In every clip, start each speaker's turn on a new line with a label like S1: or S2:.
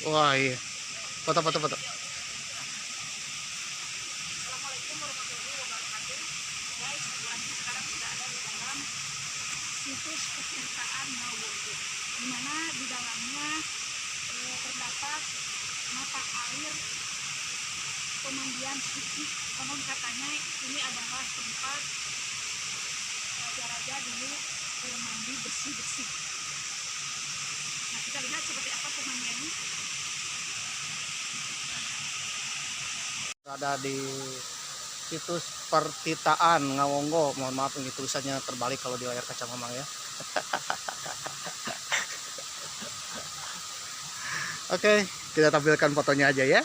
S1: Wah iya. Foto foto foto.
S2: Assalamualaikum warahmatullahi wabarakatuh. Guys, lagi sekarang sudah ada di dalam situs petirtaan Ngawogo, di mana di dalamnya terdapat mata air pemandian suci. Konon katanya ini adalah tempat raja-raja dulu bermandi bersih-bersih. Nah, kita lihat seperti apa pemandiannya.
S1: Ada di situs pertitaan Ngawonggo. Mohon maaf ini tulisannya terbalik kalau di layar kaca Mamang ya. Oke, kita tampilkan fotonya aja ya.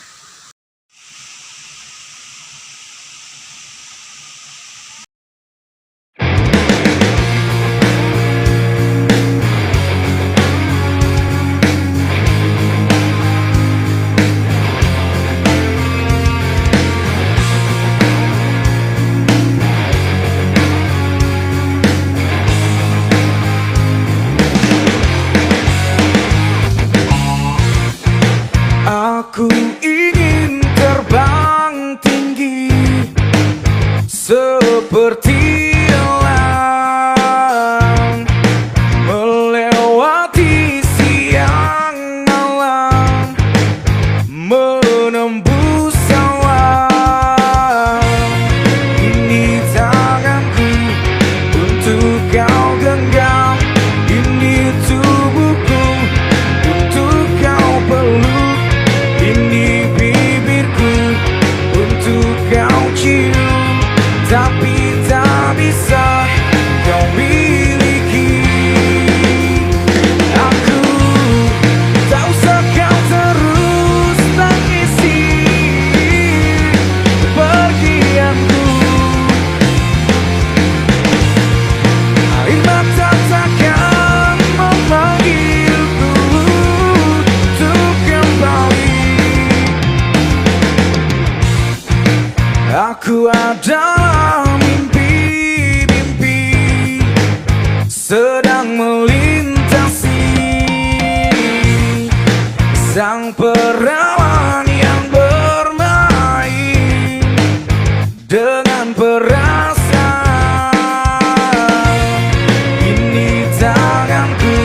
S3: Aku ingin terbang tinggi seperti elang, melewati siang malam, menembus awan. Ini tanganku untuk kau genggam, ini tubuhku untuk kau peluk, ini bibirku untuk kau cium, tapi tak bisa kau miliki. Aku tak usah kau terus tangisi kepergianku. Air mata takkan memanggilku untuk kembali. Aku adalah mimpi-mimpi sedang melintasi sang perawan yang bermain dengan perasaan. Ini tanganku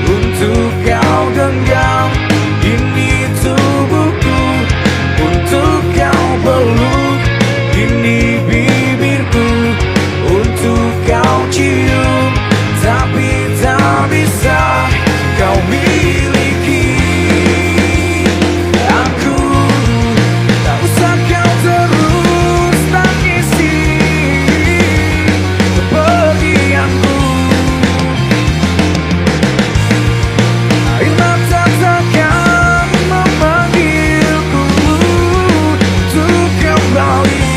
S3: untuk kau genggam, ini tubuhku untuk kau peluk, ini bibirku untuk kau cium, tapi tak bisa kau miliki. Aku tak usah kau terus tangisi kepergianku. Air mata takkan memanggilku untuk kembali.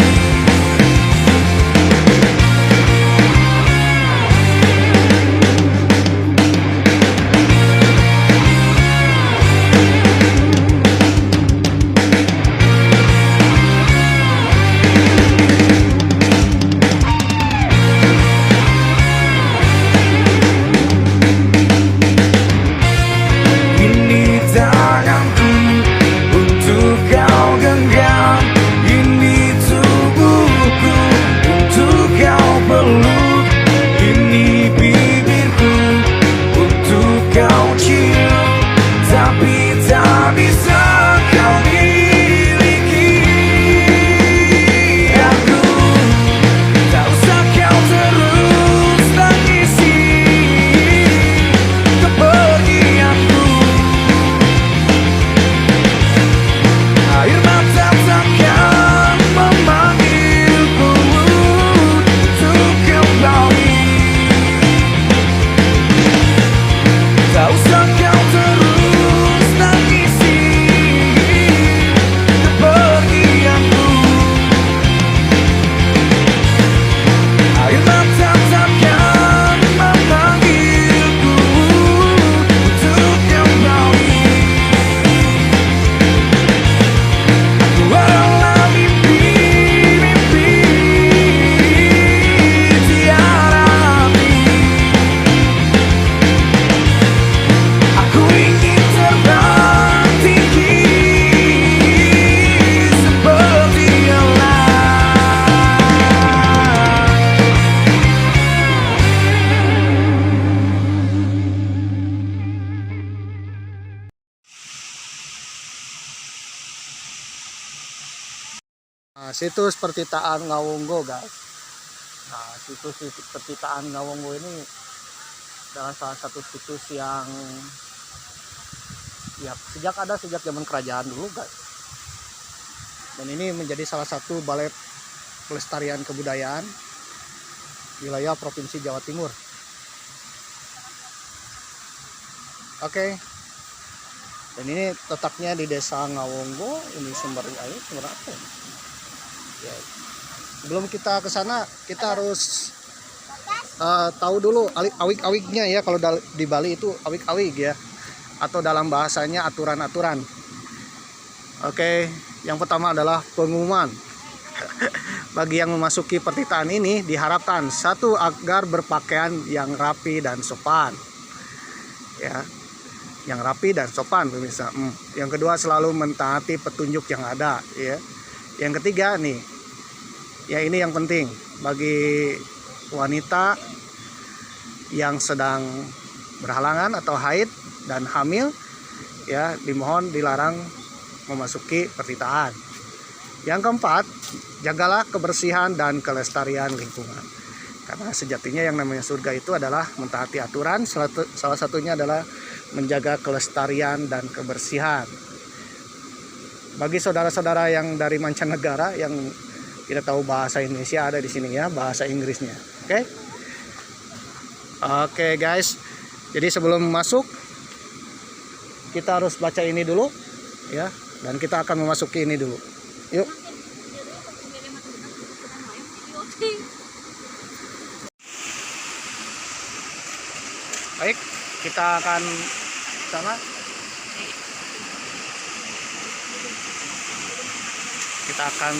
S3: Ini tanganku untuk kau genggam, ini tubuhku untuk kau peluk, ini bibirku untuk kau cium, tapi tak bisa kau miliki. Aku tak usah kau terus tangisi kepergianku. Air mata takkan memanggilku untuk kembali. Tak usah kau terus tangisi
S1: Nah, situs Pertitaan Ngawonggo guys. Nah, situs Pertitaan Ngawonggo ini adalah salah satu situs yang ya sejak zaman kerajaan dulu guys. Dan ini menjadi salah satu balai pelestarian kebudayaan wilayah Provinsi Jawa Timur. Oke. Dan ini letaknya di Desa Ngawonggo. Ini sumber air, sumber apa ya? Sebelum kita ke sana, kita harus tahu dulu awik-awiknya ya. Kalau di Bali itu awik-awik ya, atau dalam bahasanya aturan-aturan. Oke, yang pertama adalah pengumuman. Bagi yang memasuki pertitaan ini diharapkan satu, agar berpakaian yang rapi dan sopan ya, yang rapi dan sopan pemirsa. Yang kedua, selalu mentaati petunjuk yang ada ya. Yang ketiga nih, ya ini yang penting bagi wanita yang sedang berhalangan atau haid dan hamil ya, dimohon dilarang memasuki pertitaan. Yang keempat, jagalah kebersihan dan kelestarian lingkungan. Karena sejatinya yang namanya surga itu adalah mentaati aturan, salah satunya adalah menjaga kelestarian dan kebersihan. Bagi saudara-saudara yang dari mancanegara yang tidak tahu bahasa Indonesia, ada di sini ya bahasa Inggrisnya. Oke? Oke guys. Jadi sebelum masuk kita harus baca ini dulu ya, dan kita akan memasuki ini dulu. Yuk. Baik, kita akan sana. Kita akan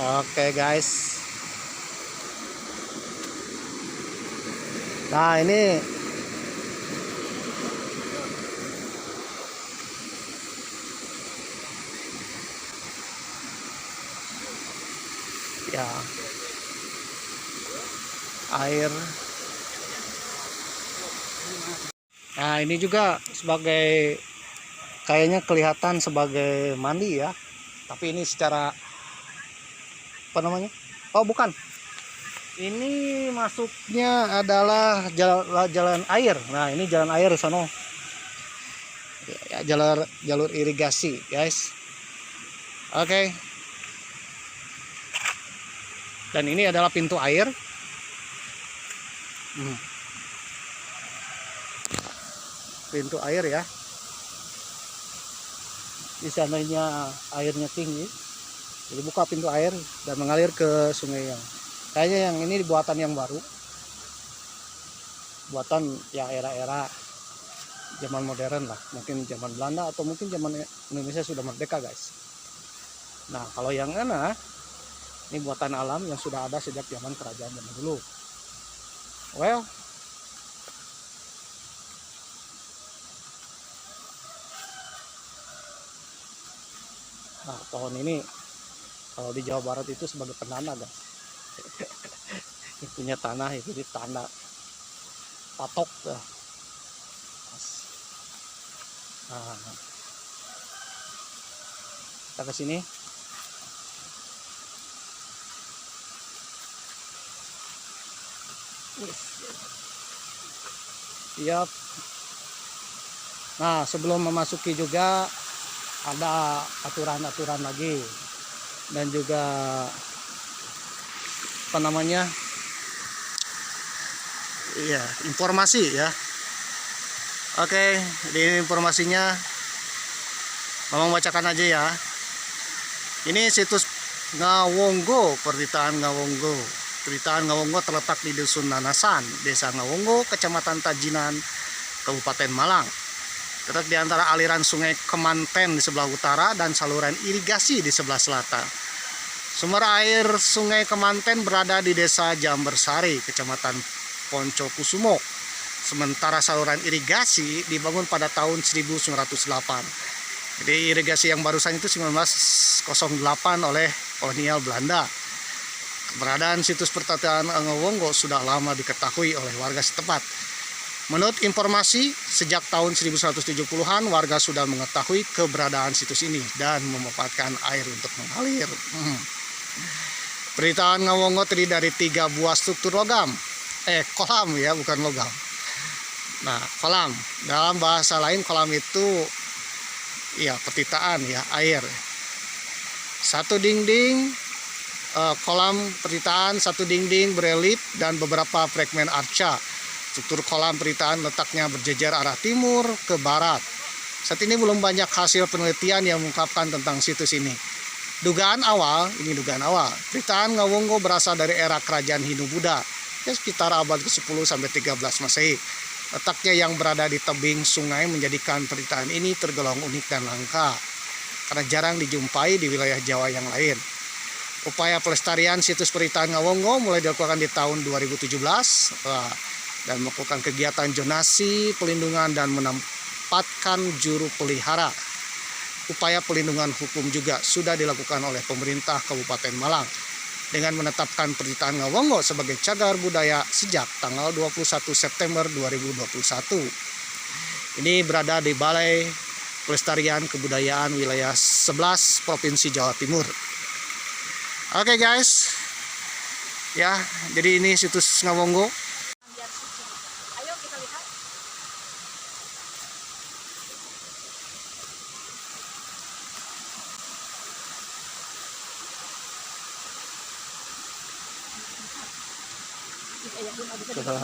S1: oke guys. Nah, ini ya air. Nah, ini juga sebagai kayaknya kelihatan sebagai mandi ya, tapi ini secara apa namanya? Oh bukan, ini masuknya adalah jalan air. Nah, ini jalan air sono ya, jalur irigasi guys. Oke. Dan ini adalah pintu air. Pintu air ya. Di sananya airnya tinggi, jadi buka pintu air dan mengalir ke sungai yang kayaknya yang ini buatan yang baru, buatan ya era-era zaman modern lah, mungkin zaman Belanda atau mungkin zaman Indonesia sudah merdeka guys. Nah, kalau yang ini buatan alam yang sudah ada sejak zaman kerajaan zaman dulu. Well, nah, pohon ini kalau di Jawa Barat itu sebagai penanda guys. Punya tanah itu di tanah patok dah. Nah, kita ke sini. Siap. Nah, sebelum memasuki juga ada aturan-aturan lagi dan juga apa namanya, iya, informasi ya. Oke, di informasinya Mamang bacakan aja ya. Ini situs Ngawonggo, Pertitaan Ngawonggo. Pertitaan Ngawonggo terletak di Dusun Nanasan, Desa Ngawonggo, Kecamatan Tajinan, Kabupaten Malang. Terletak di antara aliran sungai Kemanten di sebelah utara dan saluran irigasi di sebelah selatan. Sumber air sungai Kemanten berada di Desa Jambersari, Kecamatan Poncokusumo. Sementara saluran irigasi dibangun pada tahun 1908. Jadi irigasi yang barusan itu 1908 oleh kolonial Belanda. Keberadaan situs pertataan Ngawonggo sudah lama diketahui oleh warga setempat. Menurut informasi, sejak tahun 1170-an warga sudah mengetahui keberadaan situs ini dan memanfaatkan air untuk mengalir. Pertataan Ngawonggo terdiri dari 3 buah struktur logam. Kolam ya, bukan logam. Nah, kolam. Dalam bahasa lain kolam itu ya petitaan ya, air. Satu dinding kolam peritaan, satu dinding berelief dan beberapa fragmen arca. Struktur kolam peritaan letaknya berjejer arah timur ke barat. Saat ini belum banyak hasil penelitian yang mengungkapkan tentang situs ini. Dugaan awal, peritaan Ngawonggo berasal dari era kerajaan Hindu-Buddha, ya sekitar abad ke-10 sampai 13 Masehi. Letaknya yang berada di tebing sungai menjadikan peritaan ini tergolong unik dan langka, karena jarang dijumpai di wilayah Jawa yang lain. Upaya pelestarian situs peritaan Ngawonggo mulai dilakukan di tahun 2017 dan melakukan kegiatan zonasi, pelindungan, dan menempatkan juru pelihara. Upaya pelindungan hukum juga sudah dilakukan oleh pemerintah Kabupaten Malang dengan menetapkan peritaan Ngawonggo sebagai cagar budaya sejak tanggal 21 September 2021. Ini berada di Balai Pelestarian Kebudayaan wilayah 11 Provinsi Jawa Timur. Oke guys, ya jadi ini situs Ngawonggo.
S2: Biar suci. Ayo kita lihat. Ya, belum bisa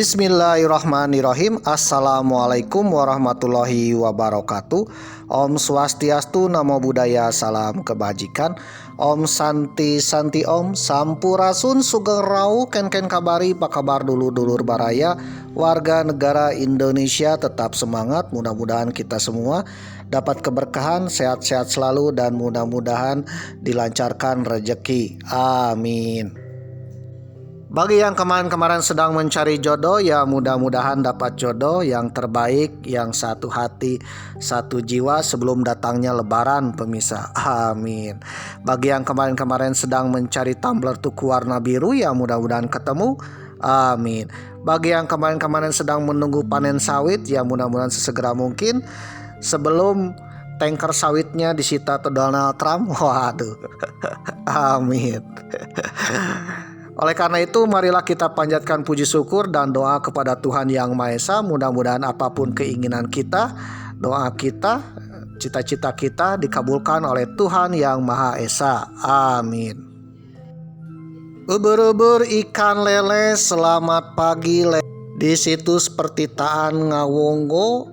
S1: Bismillahirrahmanirrahim. Assalamualaikum warahmatullahi wabarakatuh. Om Swastiastu, Namo Buddhaya, salam kebajikan. Om Santi Santi Om, Sampurasun Sugeng Rau, ken kabari, apa kabar dulur-dulur baraya, warga negara Indonesia, tetap semangat. Mudah-mudahan kita semua dapat keberkahan, sehat-sehat selalu, dan mudah-mudahan dilancarkan rezeki. Amin. Bagi yang kemarin-kemarin sedang mencari jodoh, ya mudah-mudahan dapat jodoh yang terbaik, yang satu hati, satu jiwa sebelum datangnya lebaran, pemirsa. Amin. Bagi yang kemarin-kemarin sedang mencari tumbler tuku warna biru, ya mudah-mudahan ketemu. Amin. Bagi yang kemarin-kemarin sedang menunggu panen sawit, ya mudah-mudahan sesegera mungkin sebelum tanker sawitnya disita Donald Trump. Waduh. Amin. Oleh karena itu, marilah kita panjatkan puji syukur dan doa kepada Tuhan Yang Maha Esa. Mudah-mudahan apapun keinginan kita, doa kita, cita-cita kita dikabulkan oleh Tuhan Yang Maha Esa. Amin. Ubur-ubur ikan lele, selamat pagi di situs pertitaan Ngawonggo,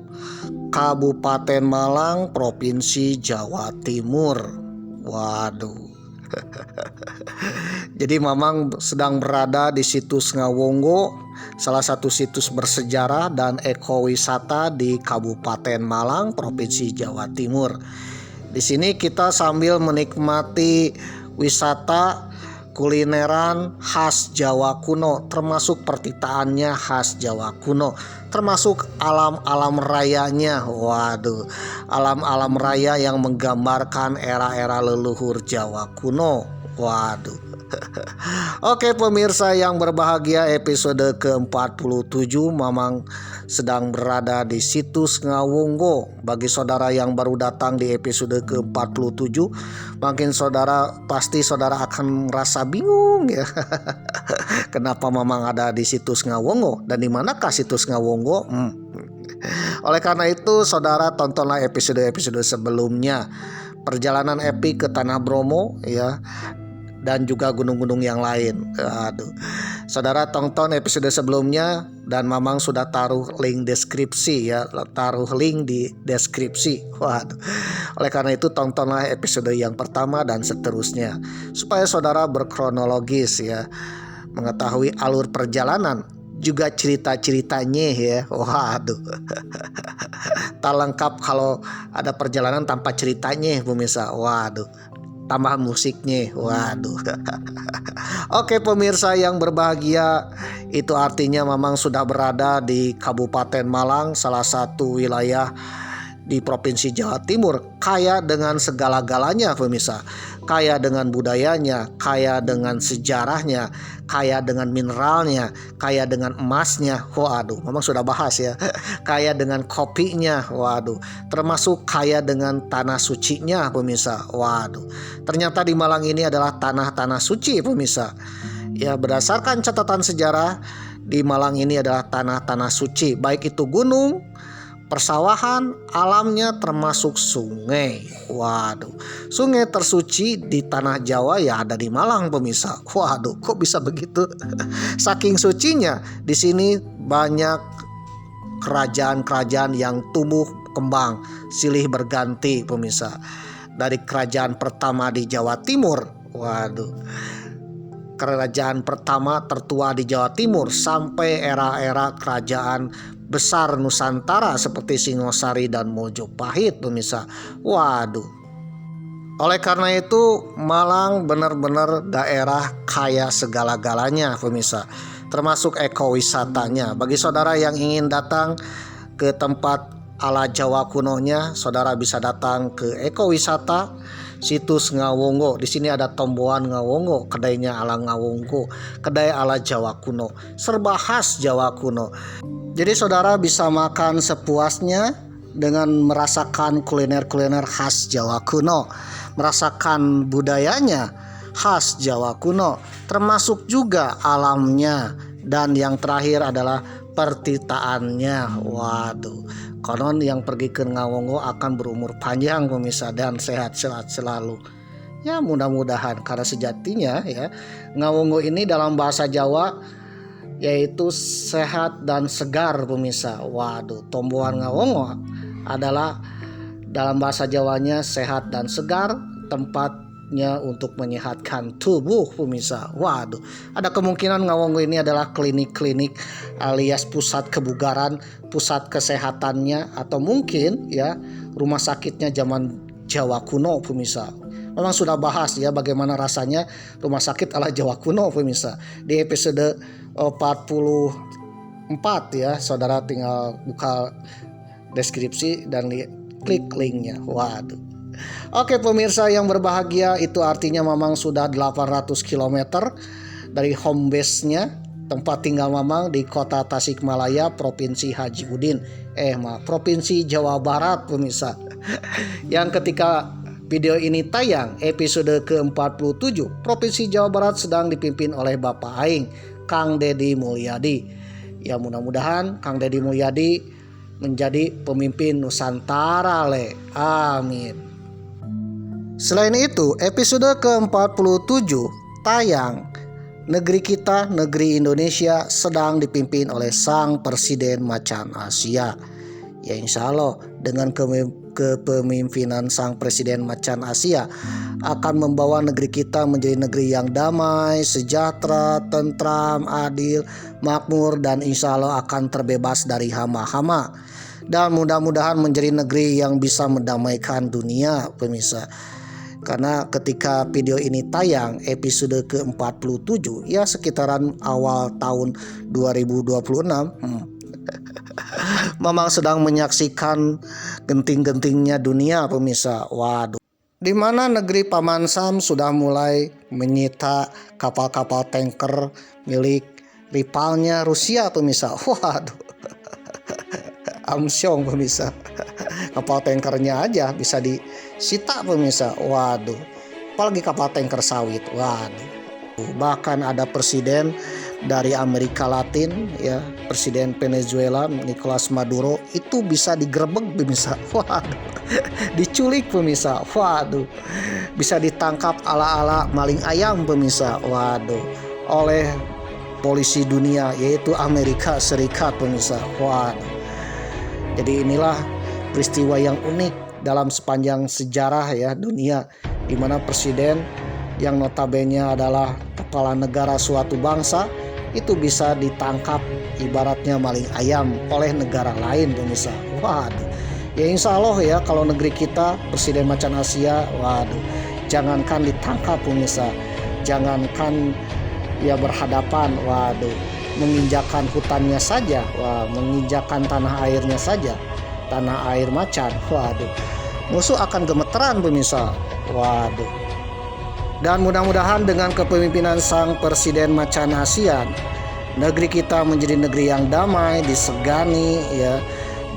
S1: Kabupaten Malang, Provinsi Jawa Timur. Waduh. Jadi Mamang sedang berada di situs Ngawonggo, salah satu situs bersejarah dan ekowisata di Kabupaten Malang, Provinsi Jawa Timur. Di sini kita sambil menikmati wisata kulineran khas Jawa kuno, termasuk pertitaannya khas Jawa kuno, termasuk alam-alam rayanya. Waduh, alam-alam raya yang menggambarkan era-era leluhur Jawa kuno. Waduh. Oke pemirsa yang berbahagia, episode ke-47 Mamang sedang berada di situs Ngawonggo. Bagi saudara yang baru datang di episode ke-47, mungkin pasti saudara akan merasa bingung ya. Kenapa Mamang ada di situs Ngawonggo dan di manakah situs Ngawonggo? Oleh karena itu saudara tontonlah episode-episode sebelumnya, perjalanan epik ke Tanah Bromo ya, dan juga gunung-gunung yang lain. Aduh. Saudara tonton episode sebelumnya dan Mamang sudah taruh link deskripsi ya, taruh link di deskripsi. Waduh. Oleh karena itu tontonlah episode yang pertama dan seterusnya supaya saudara berkronologis ya, mengetahui alur perjalanan juga cerita-ceritanya ya. Waduh. Tak lengkap kalau ada perjalanan tanpa ceritanya pemirsa. Waduh. Tambah musiknya. Waduh. Oke pemirsa yang berbahagia, itu artinya Mamang sudah berada di Kabupaten Malang, salah satu wilayah di Provinsi Jawa Timur, kaya dengan segala-galanya pemirsa. Kaya dengan budayanya, kaya dengan sejarahnya, kaya dengan mineralnya, kaya dengan emasnya. Waduh, Mamang sudah bahas ya. Kaya dengan kopinya. Waduh, termasuk kaya dengan tanah sucinya pemirsa. Waduh, ternyata di Malang ini adalah tanah-tanah suci pemirsa. Ya, berdasarkan catatan sejarah, di Malang ini adalah tanah-tanah suci, baik itu gunung, persawahan, alamnya termasuk sungai. Waduh, sungai tersuci di tanah Jawa ya ada di Malang pemirsa. Waduh, kok bisa begitu? Saking sucinya, di sini banyak kerajaan-kerajaan yang tumbuh kembang, silih berganti pemirsa. Dari kerajaan pertama di Jawa Timur, waduh, kerajaan pertama tertua di Jawa Timur, sampai era-era kerajaan besar Nusantara seperti Singosari dan Mojopahit pemirsa. Waduh. Oleh karena itu Malang benar-benar daerah kaya segala-galanya pemirsa, termasuk ekowisatanya. Bagi saudara yang ingin datang ke tempat ala Jawa kunonya, saudara bisa datang ke ekowisata situs Ngawonggo. Di sini ada Tomboan Ngawonggo, kedainya ala Ngawonggo, kedai ala Jawa kuno, serba khas Jawa kuno. Jadi saudara bisa makan sepuasnya dengan merasakan kuliner-kuliner khas Jawa kuno, merasakan budayanya khas Jawa kuno, termasuk juga alamnya, dan yang terakhir adalah pertitaannya. Waduh, konon yang pergi ke Ngawonggo akan berumur panjang pemirsa dan sehat-sehat selalu. Ya mudah-mudahan, karena sejatinya ya Ngawonggo ini dalam bahasa Jawa yaitu sehat dan segar pemirsa. Waduh, Tomboan Ngawongo adalah dalam bahasa Jawanya sehat dan segar, tempatnya untuk menyehatkan tubuh pemirsa. Waduh, ada kemungkinan Ngawongo ini adalah klinik-klinik alias pusat kebugaran, pusat kesehatannya, atau mungkin ya rumah sakitnya zaman Jawa kuno pemirsa. Memang sudah bahas ya bagaimana rasanya rumah sakit ala Jawa kuno pemirsa di episode 44 ya. Saudara tinggal buka deskripsi dan klik linknya. Waduh. Oke pemirsa yang berbahagia, itu artinya Mamang sudah 800 km dari home base-nya, tempat tinggal Mamang di kota Tasikmalaya, Provinsi Haji Udin. Provinsi Jawa Barat pemirsa. Yang ketika video ini tayang, episode ke-47, Provinsi Jawa Barat sedang dipimpin oleh Bapak Aing, Kang Deddy Mulyadi. Ya mudah-mudahan Kang Deddy Mulyadi menjadi pemimpin Nusantara le. Amin. Selain itu, episode ke-47 tayang, negeri kita, negeri Indonesia sedang dipimpin oleh sang Presiden Macan Asia. Ya insya Allah dengan kepemimpinan sang Presiden Macan Asia akan membawa negeri kita menjadi negeri yang damai, sejahtera, tentram, adil, makmur, dan insya Allah akan terbebas dari hama-hama. Dan mudah-mudahan menjadi negeri yang bisa mendamaikan dunia pemirsa. Karena ketika video ini tayang episode ke-47 ya sekitaran awal tahun 2026, Mamang sedang menyaksikan genting-gentingnya dunia pemirsa. Waduh, di mana negeri Paman Sam sudah mulai menyita kapal-kapal tanker milik rivalnya Rusia pemirsa. Waduh, Amsyong pemirsa, kapal tankernya aja bisa disita pemirsa. Waduh, apalagi kapal tanker sawit. Waduh, bahkan ada presiden dari Amerika Latin ya, Presiden Venezuela Nicolas Maduro itu bisa digerebek pemirsa. Waduh, diculik pemirsa. Waduh, bisa ditangkap ala-ala maling ayam pemirsa. Waduh, oleh polisi dunia yaitu Amerika Serikat pemirsa. Waduh, jadi inilah peristiwa yang unik dalam sepanjang sejarah ya dunia, di mana presiden yang notabene adalah kepala negara suatu bangsa itu bisa ditangkap ibaratnya maling ayam oleh negara lain pemirsa. Waduh, ya insya Allah ya kalau negeri kita Presiden Macan Asia, waduh, jangankan ditangkap pemirsa, jangankan ya berhadapan, waduh, menginjakan hutannya saja, wah, menginjakan tanah airnya saja, tanah air macan, waduh, musuh akan gemeteran pemirsa. Waduh. Dan mudah-mudahan dengan kepemimpinan sang Presiden Macan Asia, negeri kita menjadi negeri yang damai, disegani ya,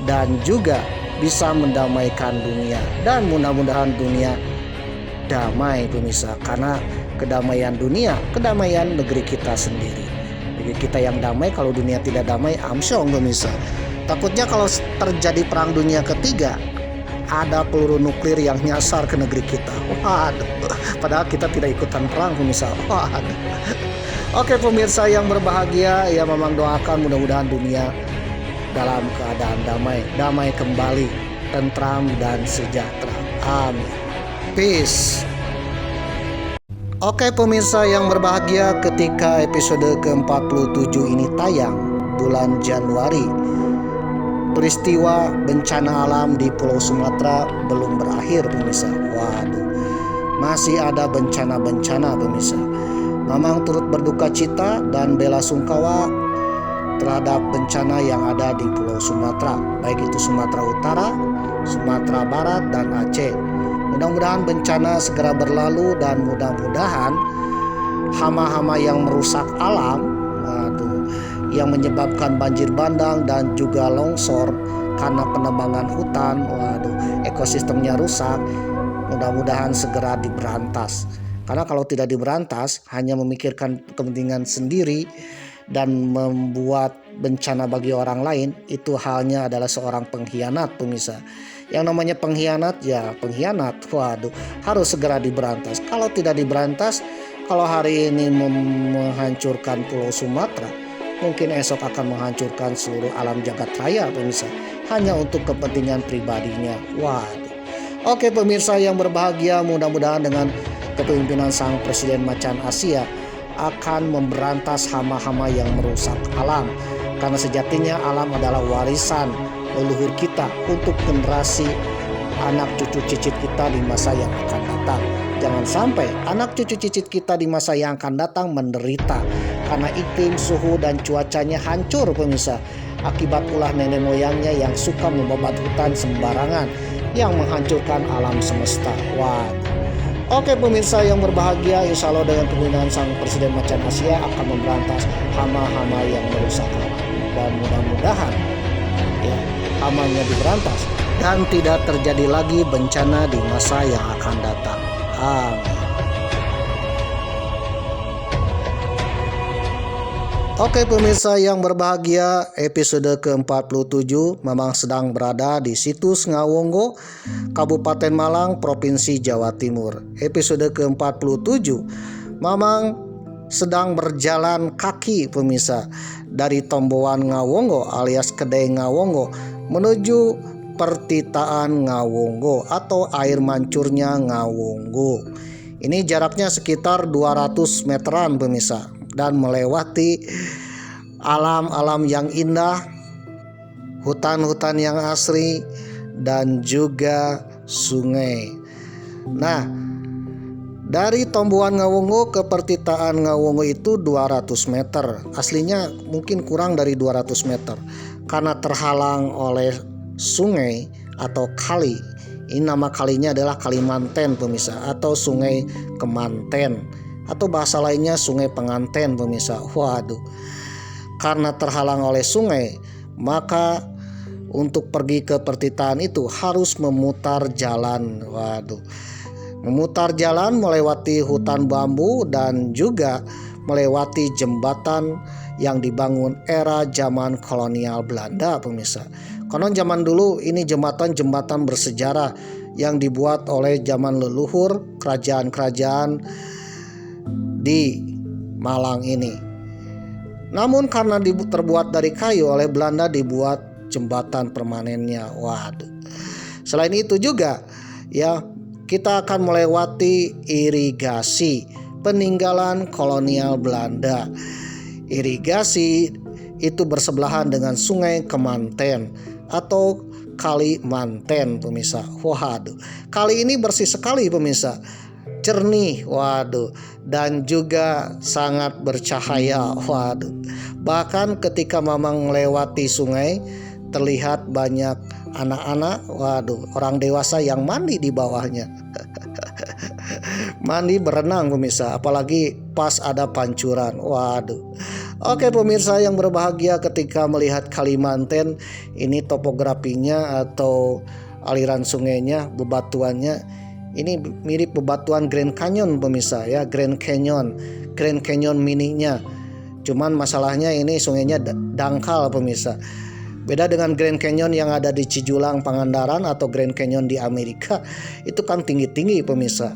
S1: dan juga bisa mendamaikan dunia. Dan mudah-mudahan dunia damai pemirsa, karena kedamaian dunia, kedamaian negeri kita sendiri. Negeri kita yang damai, kalau dunia tidak damai, amsyong pemirsa. Takutnya kalau terjadi perang dunia ketiga, ada peluru nuklir yang nyasar ke negeri kita. Waduh, padahal kita tidak ikutan perang pemirsa. Waduh. Oke pemirsa yang berbahagia, ya Mamang doakan mudah-mudahan dunia dalam keadaan damai, damai kembali, tentram dan sejahtera. Amin. Peace. Oke pemirsa yang berbahagia, ketika episode ke-47 ini tayang bulan Januari, peristiwa bencana alam di Pulau Sumatera belum berakhir pemirsa. Waduh, masih ada bencana-bencana pemirsa. Mamang turut berduka cita dan bela sungkawa terhadap bencana yang ada di Pulau Sumatera, baik itu Sumatera Utara, Sumatera Barat, dan Aceh. Mudah-mudahan bencana segera berlalu dan mudah-mudahan hama-hama yang merusak alam, waduh, yang menyebabkan banjir bandang dan juga longsor karena penebangan hutan, waduh, ekosistemnya rusak, mudah-mudahan segera diberantas. Karena kalau tidak diberantas, hanya memikirkan kepentingan sendiri dan membuat bencana bagi orang lain, itu halnya adalah seorang pengkhianat pemirsa. Yang namanya pengkhianat ya pengkhianat, waduh, harus segera diberantas. Kalau tidak diberantas, kalau hari ini menghancurkan Pulau Sumatera, mungkin esok akan menghancurkan seluruh alam jagat raya pemirsa, hanya untuk kepentingan pribadinya. Waduh. Oke pemirsa yang berbahagia, mudah-mudahan dengan kepemimpinan sang Presiden Macan Asia akan memberantas hama-hama yang merusak alam. Karena sejatinya alam adalah warisan leluhur kita untuk generasi anak cucu cicit kita di masa yang akan datang. Jangan sampai anak cucu cicit kita di masa yang akan datang menderita karena iklim, suhu, dan cuacanya hancur pemirsa. Akibat ulah nenek moyangnya yang suka membabat hutan sembarangan yang menghancurkan alam semesta. Wah. Oke pemirsa yang berbahagia, insya Allah dengan pemilihan sang Presiden Macan Asia akan memberantas hama-hama yang merusak alam. Dan mudah-mudahan ya, hamanya diberantas dan tidak terjadi lagi bencana di masa yang akan datang. Amin. Oke pemirsa yang berbahagia, episode ke-47 memang sedang berada di situs Ngawonggo, Kabupaten Malang, Provinsi Jawa Timur. Episode ke-47 memang sedang berjalan kaki pemirsa dari Tomboan Ngawonggo alias Kedai Ngawonggo menuju Pertitaan Ngawonggo atau air mancurnya Ngawonggo. Ini jaraknya sekitar 200 meteran pemirsa dan melewati alam-alam yang indah, hutan-hutan yang asri, dan juga sungai. Nah, dari Tomboan Ngawonggo ke Pertitaan Ngawonggo itu 200 meter. Aslinya mungkin kurang dari 200 meter. Karena terhalang oleh sungai atau kali. Ini nama kalinya adalah Kalimanten pemirsa, atau Sungai Kemanten, atau bahasa lainnya Sungai Penganten pemirsa. Waduh. Karena terhalang oleh sungai, maka untuk pergi ke Pertitaan itu harus memutar jalan. Waduh. Memutar jalan melewati hutan bambu dan juga melewati jembatan yang dibangun era zaman kolonial Belanda pemirsa. Konon zaman dulu ini jembatan bersejarah yang dibuat oleh zaman leluhur kerajaan-kerajaan di Malang ini. Namun karena terbuat dari kayu, oleh Belanda dibuat jembatan permanennya. Waduh. Selain itu juga ya, kita akan melewati irigasi peninggalan kolonial Belanda. Irigasi itu bersebelahan dengan Sungai Kemanten atau Kalimanten pemirsa. Waduh, kali ini bersih sekali pemirsa, jernih, waduh, dan juga sangat bercahaya. Waduh, bahkan ketika Mamang melewati sungai terlihat banyak anak-anak, waduh, orang dewasa yang mandi di bawahnya. Mandi berenang pemirsa, apalagi pas ada pancuran. Waduh. Oke pemirsa yang berbahagia, ketika melihat Kalimanten ini topografinya atau aliran sungainya, bebatuannya ini mirip bebatuan Grand Canyon pemirsa ya, Grand Canyon mininya. Cuman masalahnya ini sungainya dangkal pemirsa. Beda dengan Grand Canyon yang ada di Cijulang, Pangandaran, atau Grand Canyon di Amerika, itu kan tinggi-tinggi pemirsa.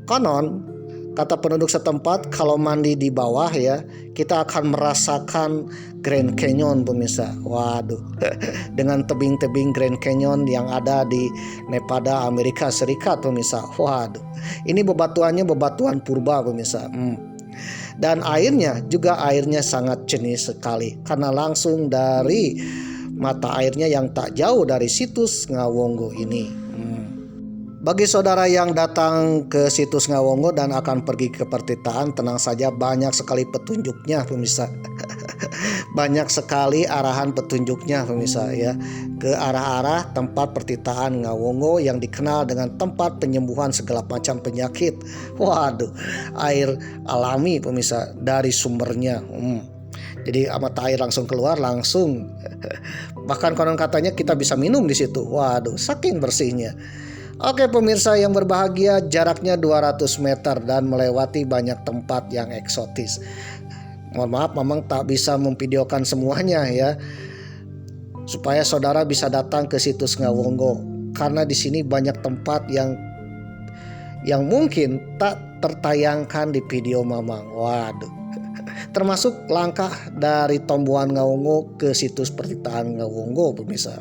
S1: Konon kata penduduk setempat, kalau mandi di bawah ya, kita akan merasakan Grand Canyon pemirsa. Waduh. Dengan tebing-tebing Grand Canyon yang ada di Nevada, Amerika Serikat pemirsa. Waduh. Ini bebatuannya bebatuan purba pemirsa. Dan airnya sangat jernih sekali karena langsung dari mata airnya yang tak jauh dari situs Ngawonggo ini. Bagi saudara yang datang ke situs Ngawonggo dan akan pergi ke Pertitaan, tenang saja, banyak sekali petunjuknya pemirsa. Banyak sekali arahan petunjuknya pemirsa ya, ke arah-arah tempat Pertitaan Ngawonggo yang dikenal dengan tempat penyembuhan segala macam penyakit. Waduh, air alami pemirsa dari sumbernya. Jadi mata air langsung keluar langsung. Bahkan konon katanya kita bisa minum di situ. Waduh, saking bersihnya. Oke pemirsa yang berbahagia, jaraknya 200 meter dan melewati banyak tempat yang eksotis. Mohon maaf, memang tak bisa memvideokan semuanya ya, supaya saudara bisa datang ke situs Ngawonggo, karena di sini banyak tempat yang mungkin tak tertayangkan di video Mamang. Waduh. termasuk langkah dari Tombuan Ngawonggo ke situs pertitaan Ngawonggo pemirsa.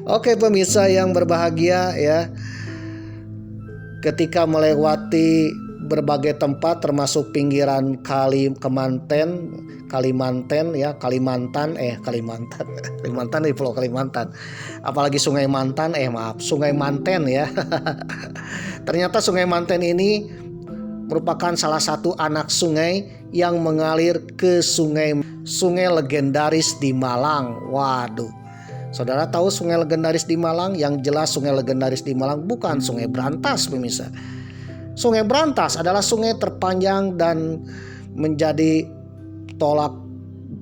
S1: Oke pemirsa yang berbahagia ya, ketika melewati berbagai tempat termasuk pinggiran Kalimantan di Pulau Kalimantan, apalagi Sungai Manten ya. Ternyata Sungai Manten ini merupakan salah satu anak sungai yang mengalir ke sungai legendaris di Malang. Waduh, saudara tahu sungai legendaris di Malang? Yang jelas sungai legendaris di Malang bukan Sungai Brantas pemirsa. Sungai Brantas adalah sungai terpanjang dan menjadi tolak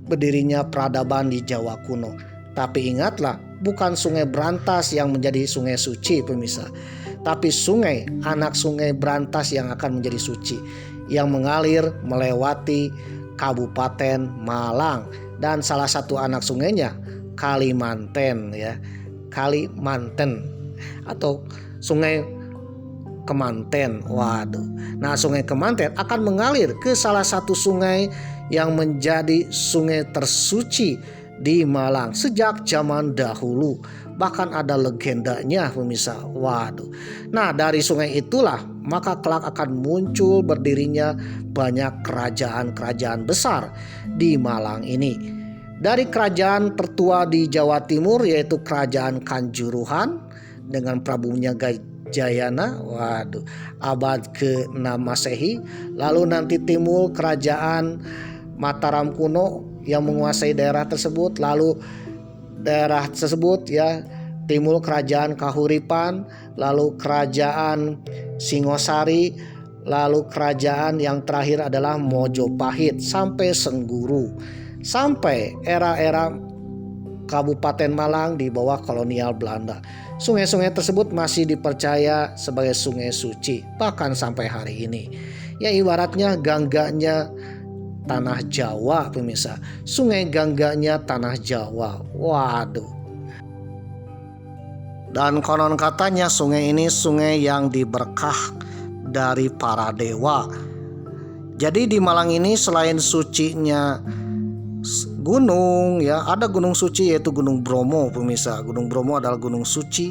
S1: berdirinya peradaban di Jawa kuno. Tapi ingatlah, bukan Sungai Brantas yang menjadi sungai suci pemirsa, tapi anak sungai Brantas yang akan menjadi suci, yang mengalir melewati Kabupaten Malang, dan salah satu anak sungainya Kalimantan ya, Kalimantan atau Sungai Kemanten. Waduh. Nah, Sungai Kemanten akan mengalir ke salah satu sungai yang menjadi sungai tersuci di Malang sejak zaman dahulu. Bahkan ada legendanya pemirsa. Waduh. Nah, dari sungai itulah maka kelak akan muncul berdirinya banyak kerajaan-kerajaan besar di Malang ini. Dari kerajaan tertua di Jawa Timur yaitu Kerajaan Kanjuruhan dengan Prabunya Jayana, waduh, abad ke-6 Masehi. Lalu nanti timbul kerajaan Mataram kuno yang menguasai daerah tersebut. Lalu daerah tersebut ya timbul kerajaan Kahuripan, lalu kerajaan Singosari, lalu kerajaan yang terakhir adalah Mojopahit sampai Sengguru, sampai era-era Kabupaten Malang di bawah kolonial Belanda. Sungai-sungai tersebut masih dipercaya sebagai sungai suci bahkan sampai hari ini. Ya ibaratnya gangganya tanah Jawa pemirsa. Sungai gangganya tanah Jawa. Waduh. Dan konon katanya sungai ini sungai yang diberkah dari para dewa. Jadi di Malang ini selain sucinya gunung ya, ada gunung suci yaitu Gunung Bromo pemirsa. Gunung Bromo adalah gunung suci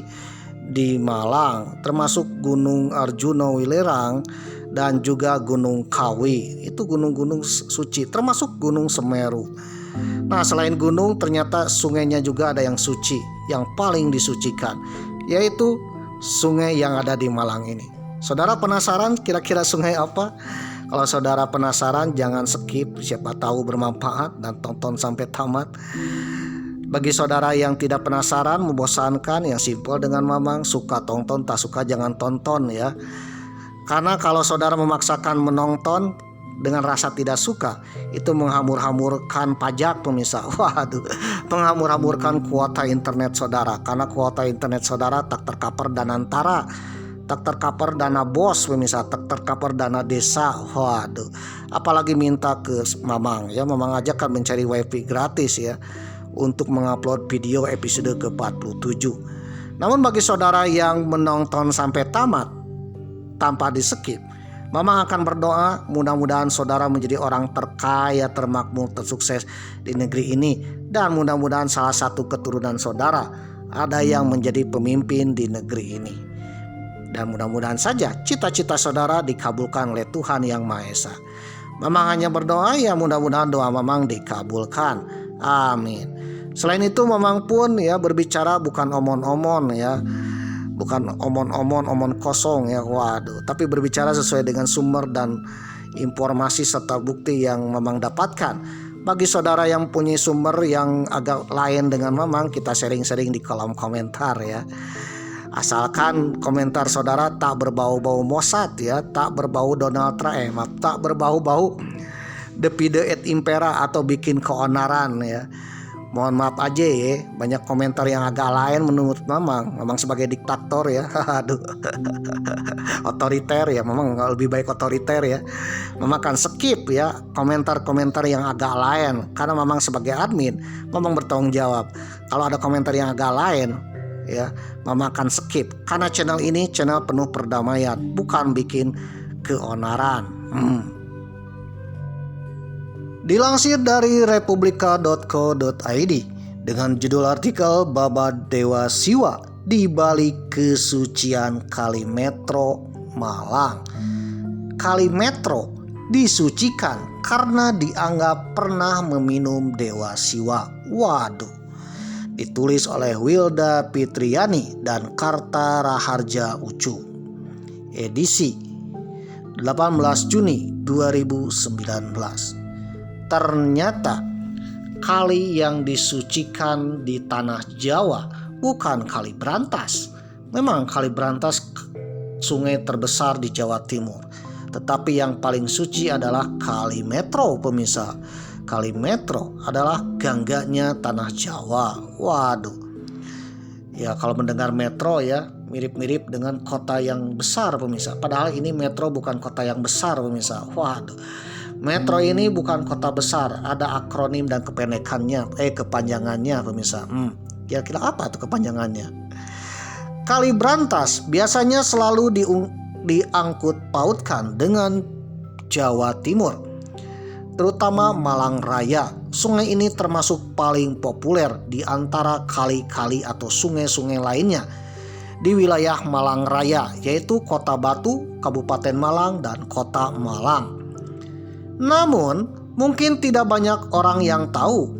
S1: di Malang, termasuk Gunung Arjuna Wilerang dan juga Gunung Kawi. Itu gunung-gunung suci, termasuk Gunung Semeru. Nah, selain gunung ternyata sungainya juga ada yang suci, yang paling disucikan, yaitu sungai yang ada di Malang ini. Saudara penasaran kira-kira sungai apa? Kalau saudara penasaran jangan skip, siapa tahu bermanfaat, dan tonton sampai tamat. Bagi saudara yang tidak penasaran, membosankan, yang simpel dengan Mamang, suka tonton, tak suka jangan tonton ya. Karena kalau saudara memaksakan menonton dengan rasa tidak suka, itu menghamur-hamurkan pajak pemirsa. Waduh, menghamur-hamurkan kuota internet saudara. Karena kuota internet saudara tak tercover dana antara, tak tercover dana bos pemirsa, tak tercover dana desa. Waduh, apalagi minta ke Mamang ya. Mamang aja kan mencari wifi gratis ya untuk mengupload video episode ke-47. Namun bagi saudara yang menonton sampai tamat tanpa di skip, Mamang akan berdoa mudah-mudahan saudara menjadi orang terkaya, termakmur, tersukses di negeri ini, dan mudah-mudahan salah satu keturunan saudara ada yang menjadi pemimpin di negeri ini. Dan mudah-mudahan saja cita-cita saudara dikabulkan oleh Tuhan Yang Maha Esa. Mamang hanya berdoa ya mudah-mudahan doa Mamang dikabulkan. Amin. Selain itu Mamang pun ya berbicara bukan omon-omon ya. Bukan omon kosong ya. Waduh, tapi berbicara sesuai dengan sumber dan informasi serta bukti yang Mamang dapatkan. Bagi saudara yang punya sumber yang agak lain dengan Mamang, kita sharing-sharing di kolom komentar ya. Asalkan komentar saudara tak berbau-bau Mossad ya, tak berbau Donald Trump, tak berbau-bau Depide et Impera atau bikin keonaran ya. Mohon maaf aja ya, banyak komentar yang agak lain menurut Mamang. Mamang sebagai diktator ya, aduh, otoriter ya, Mamang lebih baik otoriter ya. Mamang akan skip ya komentar-komentar yang agak lain, karena Mamang sebagai admin, Mamang bertanggung jawab. Kalau ada komentar yang agak lain ya, Mamang akan skip, karena channel ini channel penuh perdamaian, bukan bikin keonaran. Dilansir dari republika.co.id dengan judul artikel Baba Dewa Siwa di balik kesucian Kali Metro Malang. Kali Metro disucikan karena dianggap pernah meminum Dewa Siwa. Waduh. Ditulis oleh Wilda Fitriani dan Karta Raharja Ucu. Edisi 18 Juni 2019. Ternyata kali yang disucikan di tanah Jawa bukan Kali Brantas. Memang Kali Brantas sungai terbesar di Jawa Timur. Tetapi yang paling suci adalah Kali Metro, pemirsa. Kali Metro adalah gangganya tanah Jawa. Waduh. Ya, kalau mendengar metro ya mirip-mirip dengan kota yang besar, pemirsa. Padahal ini metro bukan kota yang besar, pemirsa. Waduh. Metro ini bukan kota besar, ada akronim dan kepanjangannya, pemirsa. Kira-kira apa tuh kepanjangannya? Kali Brantas biasanya selalu diangkut pautkan dengan Jawa Timur, terutama Malang Raya. Sungai ini termasuk paling populer di antara kali-kali atau sungai-sungai lainnya di wilayah Malang Raya, yaitu Kota Batu, Kabupaten Malang, dan Kota Malang. Namun, mungkin tidak banyak orang yang tahu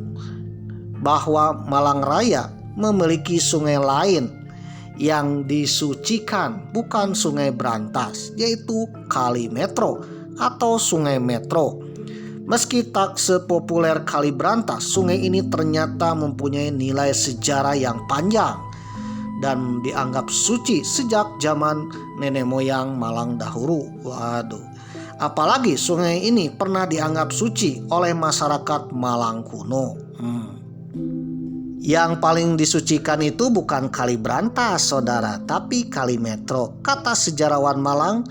S1: bahwa Malang Raya memiliki sungai lain yang disucikan, bukan Sungai Brantas, yaitu Kali Metro atau Sungai Metro. Meski tak sepopuler Kali Brantas, sungai ini ternyata mempunyai nilai sejarah yang panjang dan dianggap suci sejak zaman nenek moyang Malang dahulu. Waduh. Apalagi sungai ini pernah dianggap suci oleh masyarakat Malang kuno. Yang paling disucikan itu bukan Kali Brantas, saudara, tapi Kali Metro. Kata sejarawan Malang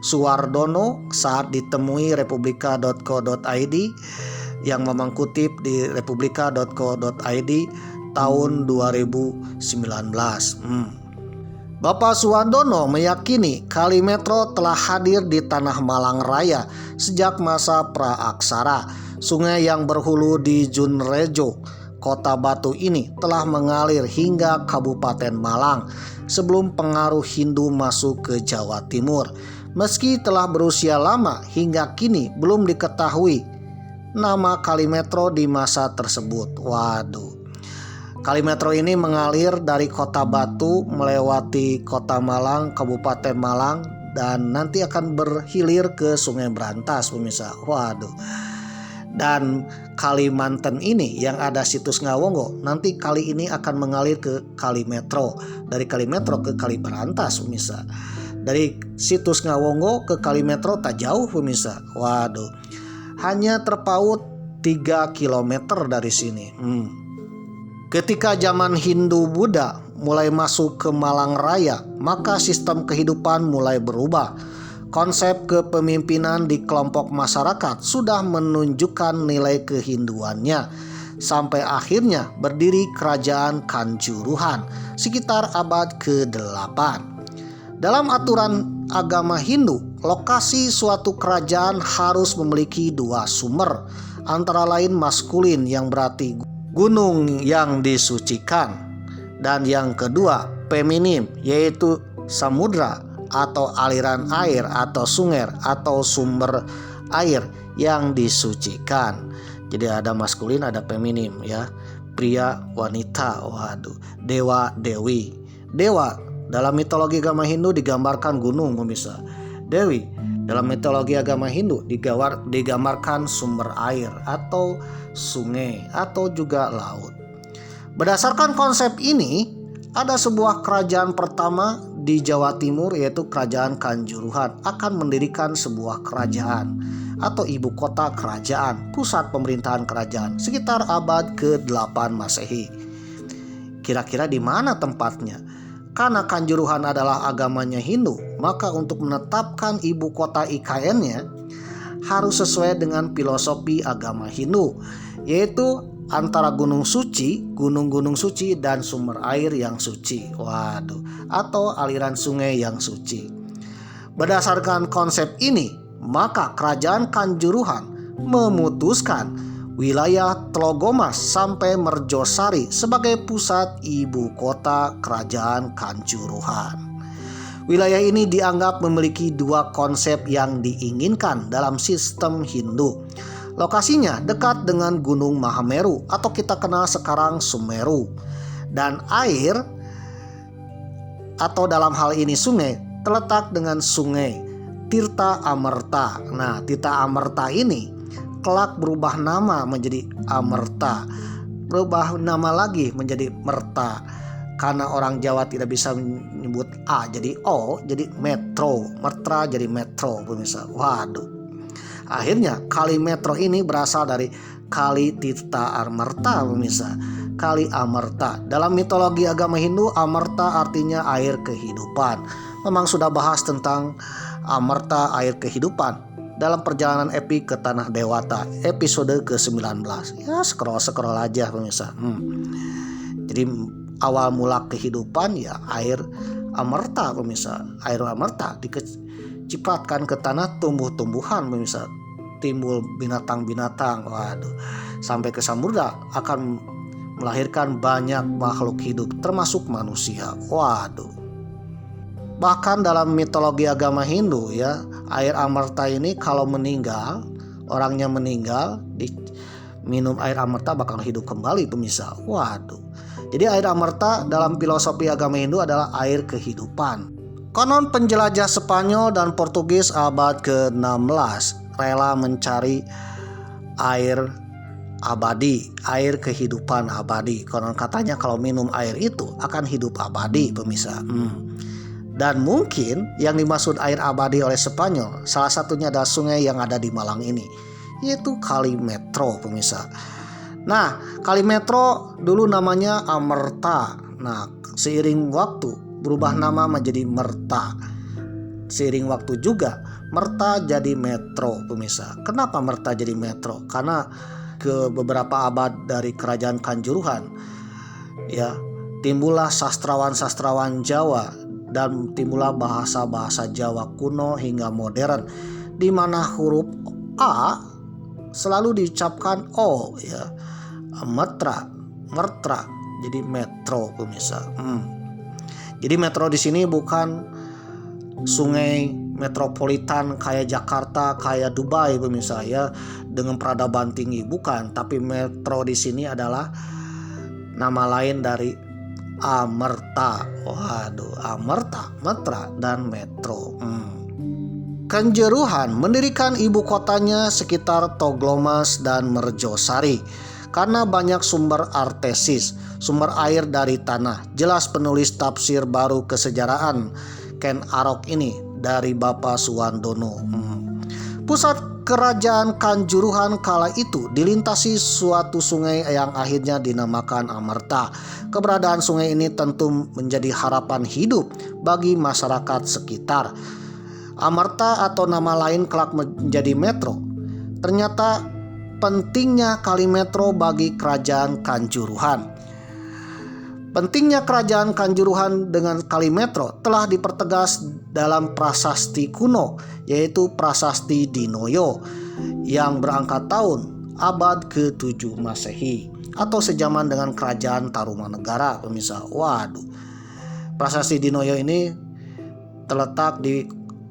S1: Suwardono saat ditemui republika.co.id yang memang kutip di republika.co.id tahun 2019. Bapak Suwardono meyakini Kali Metro telah hadir di tanah Malang Raya sejak masa praaksara. Sungai yang berhulu di Junrejo, Kota Batu ini telah mengalir hingga Kabupaten Malang sebelum pengaruh Hindu masuk ke Jawa Timur. Meski telah berusia lama, hingga kini belum diketahui nama Kali Metro di masa tersebut. Waduh. Kali Metro ini mengalir dari Kota Batu melewati Kota Malang, Kabupaten Malang, dan nanti akan berhilir ke Sungai Brantas, pemirsa. Waduh. Dan Kalimantan ini yang ada situs Ngawonggo, nanti kali ini akan mengalir ke Kali Metro. Dari Kali Metro ke Kali Brantas, pemirsa. Dari situs Ngawonggo ke Kali Metro tak jauh, pemirsa. Waduh. Hanya terpaut 3 km dari sini. Ketika zaman Hindu-Buddha mulai masuk ke Malang Raya, maka sistem kehidupan mulai berubah. Konsep kepemimpinan di kelompok masyarakat sudah menunjukkan nilai kehinduannya, sampai akhirnya berdiri Kerajaan Kanjuruhan sekitar abad ke-8. Dalam aturan agama Hindu, lokasi suatu kerajaan harus memiliki 2 sumber, antara lain maskulin yang berarti gunung yang disucikan, dan yang kedua feminim yaitu samudra atau aliran air atau sungai atau sumber air yang disucikan. Jadi ada maskulin, ada feminim ya, pria, wanita. Waduh, dewa, dewi. Dewa dalam mitologi agama Hindu digambarkan gunung, pemirsa. Dewi dalam mitologi agama Hindu digambarkan sumber air atau sungai atau juga laut. Berdasarkan konsep ini, ada sebuah kerajaan pertama di Jawa Timur yaitu Kerajaan Kanjuruhan akan mendirikan sebuah kerajaan atau ibu kota kerajaan, pusat pemerintahan kerajaan sekitar abad ke-8 Masehi. Kira-kira di mana tempatnya? Karena Kanjuruhan adalah agamanya Hindu, maka untuk menetapkan ibu kota IKN-nya harus sesuai dengan filosofi agama Hindu, yaitu antara gunung suci, gunung-gunung suci, dan sumber air yang suci. Waduh, atau aliran sungai yang suci. Berdasarkan konsep ini, maka Kerajaan Kanjuruhan memutuskan wilayah Tlogomas sampai Merjosari sebagai pusat ibu kota kerajaan Kanjuruhan. Wilayah ini dianggap memiliki dua konsep yang diinginkan dalam sistem Hindu. Lokasinya dekat dengan Gunung Mahameru atau kita kenal sekarang Sumeru. Dan air atau dalam hal ini sungai terletak dengan sungai Tirta Amerta. Nah, Tirta Amerta ini kelak berubah nama menjadi Amerta, berubah nama lagi menjadi Merta. Karena orang Jawa tidak bisa menyebut A jadi O, jadi metro, Merta jadi metro, pemirsa. Waduh. Akhirnya kali metro ini berasal dari kali Tirta Amerta, pemirsa. Kali Amerta. Dalam mitologi agama Hindu, Amerta artinya air kehidupan. Memang sudah bahas tentang Amerta, air kehidupan, dalam perjalanan epik ke Tanah Dewata, episode ke-19. Ya, scroll aja pemirsa. Jadi awal mula kehidupan ya air Amerta, pemirsa. Air Amerta dicipratkan ke tanah, tumbuh-tumbuhan, pemirsa. Timbul binatang-binatang. Waduh. Sampai ke samudra akan melahirkan banyak makhluk hidup termasuk manusia. Waduh. Bahkan dalam mitologi agama Hindu ya, air Amerta ini kalau meninggal, orangnya meninggal, minum air Amerta bakal hidup kembali, pemirsa. Waduh. Jadi air Amerta dalam filosofi agama Hindu adalah air kehidupan. Konon penjelajah Spanyol dan Portugis abad ke-16 rela mencari air abadi, air kehidupan abadi. Konon katanya kalau minum air itu akan hidup abadi, pemirsa. Dan mungkin yang dimaksud air abadi oleh Spanyol salah satunya adalah sungai yang ada di Malang ini, yaitu Kali Metro, pemirsa. Nah, Kali Metro dulu namanya Amerta. Nah, seiring waktu berubah nama menjadi Merta. Seiring waktu juga Merta jadi metro, pemirsa. Kenapa Merta jadi metro? Karena ke beberapa abad dari kerajaan Kanjuruhan ya, timbullah sastrawan-sastrawan Jawa dan timbullah bahasa-bahasa Jawa kuno hingga modern, di mana huruf A selalu diucapkan O ya. Merta, jadi metro, pemirsa. Jadi metro di sini bukan sungai metropolitan kayak Jakarta, kayak Dubai, pemirsa ya, dengan peradaban tinggi, bukan. Tapi metro di sini adalah nama lain dari Amerta. Waduh, Amerta, Metra, dan metro. Kanjuruhan mendirikan ibu kotanya sekitar Toglomas dan Merjosari karena banyak sumber artesis, sumber air dari tanah. Jelas penulis tafsir baru kesejarahan Ken Arok ini dari Bapak Suwandono. Pusat kerajaan Kanjuruhan kala itu dilintasi suatu sungai yang akhirnya dinamakan Amerta. Keberadaan sungai ini tentu menjadi harapan hidup bagi masyarakat sekitar. Amerta atau nama lain kelak menjadi metro. Ternyata pentingnya Kali Metro bagi kerajaan Kanjuruhan. Pentingnya kerajaan Kanjuruhan dengan Kali Metro telah dipertegas dalam prasasti kuno, yaitu Prasasti Dinoyo yang berangkat tahun abad ke-7 Masehi atau sejaman dengan kerajaan Tarumanegara, pemirsa. Waduh. Prasasti Dinoyo ini terletak di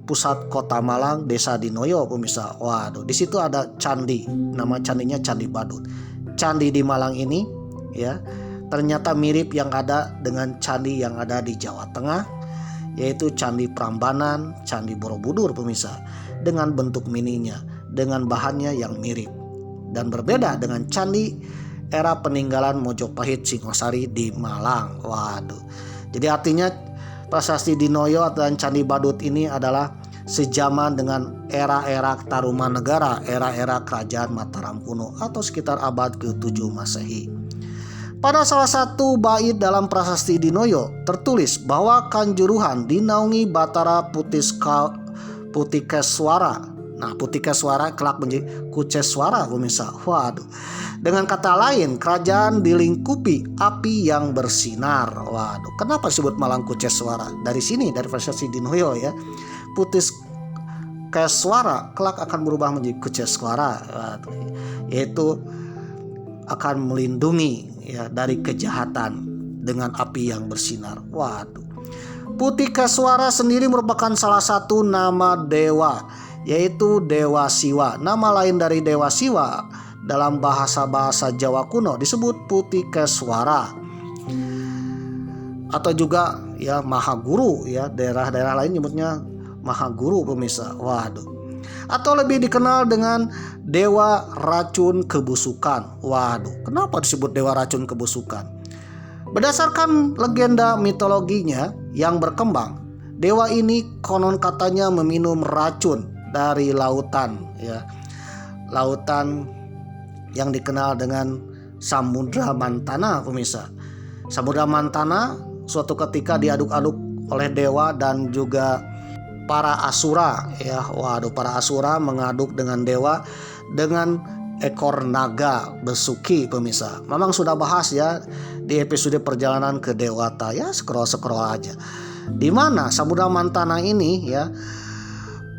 S1: pusat kota Malang, Desa Dinoyo, pemirsa. Waduh, di situ ada candi, nama candinya Candi Badut. Candi di Malang ini ya, ternyata mirip yang ada dengan candi yang ada di Jawa Tengah, yaitu Candi Prambanan, Candi Borobudur, pemirsa, dengan bentuk mininya, dengan bahannya yang mirip dan berbeda dengan candi era peninggalan Mojopahit Singosari di Malang. Waduh. Jadi artinya Prasasti Dinoyo dan Candi Badut ini adalah sejaman dengan era-era Tarumanegara, era-era kerajaan Mataram kuno atau sekitar abad ke-7 Masehi. Pada salah satu bait dalam Prasasti Dinoyo tertulis bahwa Kanjuruhan dinaungi Batara Putikeswara. Nah, Putikeswara kelak menjadi Kuceswara, pemirsa. Waduh. Dengan kata lain, kerajaan dilingkupi api yang bersinar. Waduh, kenapa disebut Malang Kuceswara? Dari sini, dari Prasasti Dinoyo ya. Keswara kelak akan berubah menjadi Kuceswara, yaitu akan melindungi ya dari kejahatan dengan api yang bersinar. Waduh. Putikeswara sendiri merupakan salah satu nama dewa, yaitu Dewa Siwa. Nama lain dari Dewa Siwa dalam bahasa Jawa kuno disebut Putikeswara, atau juga ya Mahaguru, ya daerah-daerah lain nyebutnya Mahaguru pemirsa. Waduh. Atau lebih dikenal dengan Dewa Racun Kebusukan. Waduh, kenapa disebut Dewa Racun Kebusukan? Berdasarkan legenda mitologinya yang berkembang, dewa ini konon katanya meminum racun dari lautan, ya. Lautan yang dikenal dengan Samudra Mantana pemirsa. Samudra Mantana suatu ketika diaduk-aduk oleh dewa dan juga para asura, ya. Waduh, para asura mengaduk dengan dewa dengan ekor naga besuki pemirsa. Memang sudah bahas ya di episode perjalanan ke Dewata, ya scroll aja. Di mana Samudra Mantana ini ya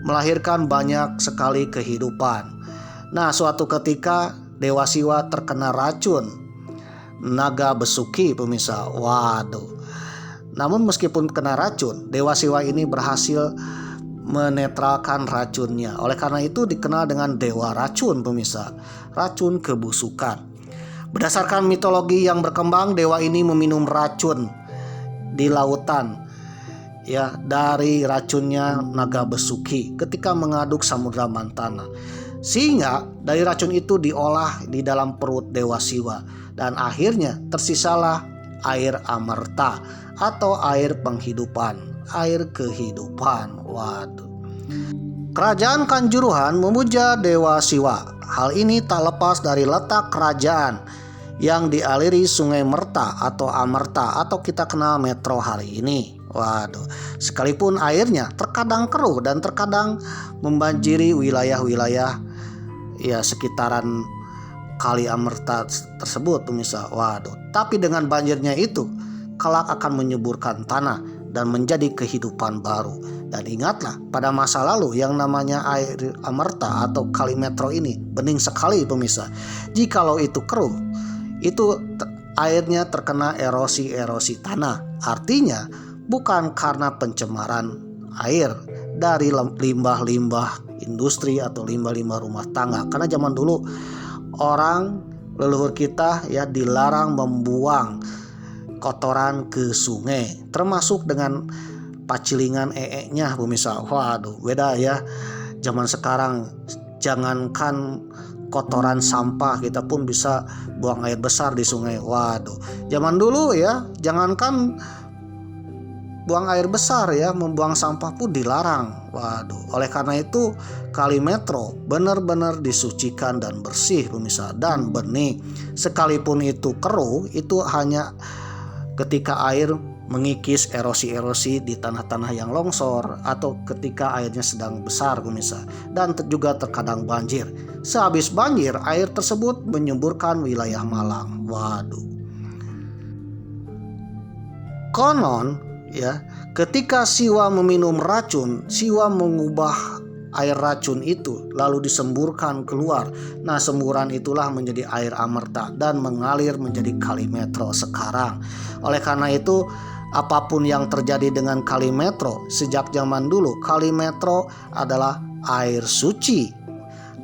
S1: melahirkan banyak sekali kehidupan. Nah, suatu ketika Dewa Siwa terkena racun naga besuki pemirsa. Waduh. Namun meskipun kena racun, Dewa Siwa ini berhasil menetralkan racunnya. Oleh karena itu dikenal dengan Dewa Racun pemirsa, racun kebusukan. Berdasarkan mitologi yang berkembang, dewa ini meminum racun di lautan, ya, dari racunnya naga besuki ketika mengaduk Samudra Mantana. Sehingga dari racun itu diolah di dalam perut Dewa Siwa dan akhirnya tersisalah air amerta atau air penghidupan, air kehidupan. Waduh. Kerajaan Kanjuruhan memuja Dewa Siwa. Hal ini tak lepas dari letak kerajaan yang dialiri Sungai Merta atau Amerta atau kita kenal Metro hari ini. Waduh. Sekalipun airnya terkadang keruh dan terkadang membanjiri wilayah-wilayah ya sekitaran Kali Amerta tersebut pemirsa. Waduh. Tapi dengan banjirnya itu kelak akan menyuburkan tanah dan menjadi kehidupan baru. Dan ingatlah, pada masa lalu yang namanya air Amerta atau Kali Metro ini bening sekali pemirsa. Jikalau itu keruh, itu airnya terkena erosi tanah. Artinya bukan karena pencemaran air dari limbah-limbah industri atau limbah-limbah rumah tangga. Karena zaman dulu orang leluhur kita ya dilarang membuang kotoran ke sungai, termasuk dengan pacilingan nya pemirsa. Waduh, beda ya. Zaman sekarang jangankan kotoran sampah, kita pun bisa buang air besar di sungai. Waduh, zaman dulu ya jangankan buang air besar ya, membuang sampah pun dilarang. Waduh, oleh karena itu Kali Metro benar-benar disucikan dan bersih pemirsa, dan bening. Sekalipun itu keruh, itu hanya ketika air mengikis erosi-erosi di tanah-tanah yang longsor atau ketika airnya sedang besar pemirsa, dan juga terkadang banjir. Sehabis banjir, air tersebut menyuburkan wilayah Malang. Waduh. Konon ya, ketika Siwa meminum racun, Siwa mengubah air racun itu lalu disemburkan keluar. Nah, semburan itulah menjadi air Amerta dan mengalir menjadi Kali Metro sekarang. Oleh karena itu, apapun yang terjadi dengan Kali Metro sejak zaman dulu, Kali Metro adalah air suci,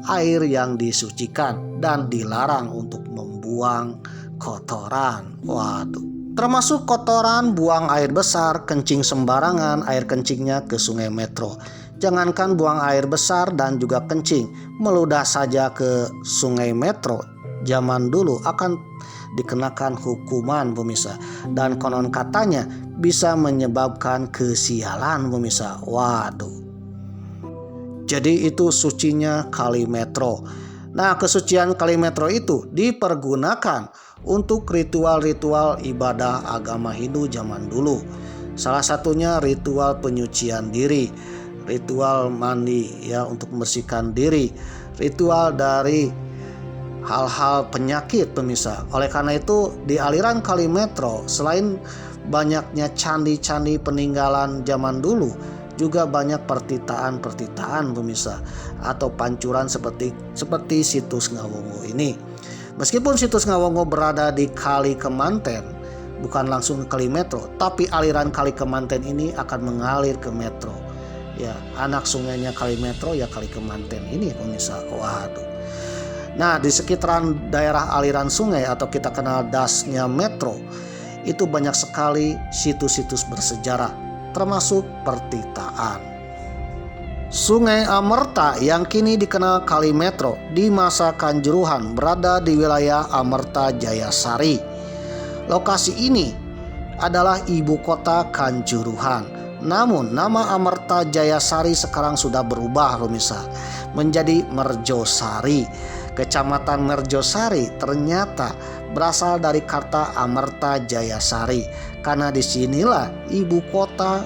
S1: air yang disucikan dan dilarang untuk membuang kotoran. Waduh, termasuk kotoran, buang air besar, kencing sembarangan, air kencingnya ke Sungai Metro. Jangankan buang air besar dan juga kencing, meludah saja ke Sungai Metro zaman dulu akan dikenakan hukuman pemirsa, dan konon katanya bisa menyebabkan kesialan pemirsa. Waduh. Jadi itu sucinya Kali Metro. Nah, kesucian Kali Metro itu dipergunakan untuk ritual-ritual ibadah agama Hindu zaman dulu. Salah satunya ritual penyucian diri, ritual mandi ya untuk membersihkan diri, ritual dari hal-hal penyakit pemirsa. Oleh karena itu di aliran Kali Metro selain banyaknya candi-candi peninggalan zaman dulu, juga banyak pertitaan pemirsa atau pancuran seperti situs Ngawongo ini. Meskipun situs Ngawongo berada di Kali Kemanten, bukan langsung ke Kali Metro, tapi aliran Kali Kemanten ini akan mengalir ke Metro. Ya, anak sungainya Kali Metro ya Kali Kemanten ini pemirsa. Waduh. Nah, di sekitaran daerah aliran sungai atau kita kenal dasnya Metro, itu banyak sekali situs-situs bersejarah, termasuk pertitaan. Sungai Amerta yang kini dikenal Kali Metro di masa Kanjuruhan berada di wilayah Amerta Jayasari. Lokasi ini adalah ibu kota Kanjuruhan. Namun nama Amerta Jayasari sekarang sudah berubah pemirsa menjadi Merjosari. Kecamatan Merjosari ternyata berasal dari kata Amerta Jayasari karena disinilah ibu kota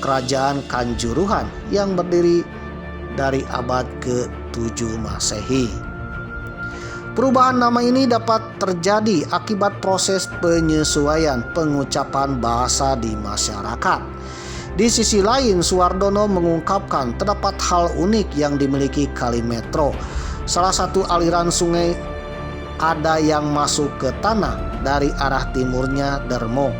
S1: Kerajaan Kanjuruhan yang berdiri dari abad ke-7 Masehi. Perubahan nama ini dapat terjadi akibat proses penyesuaian pengucapan bahasa di masyarakat. Di sisi lain, Suwardono mengungkapkan terdapat hal unik yang dimiliki Kali Metro. Salah satu aliran sungai ada yang masuk ke tanah dari arah timurnya Dermo,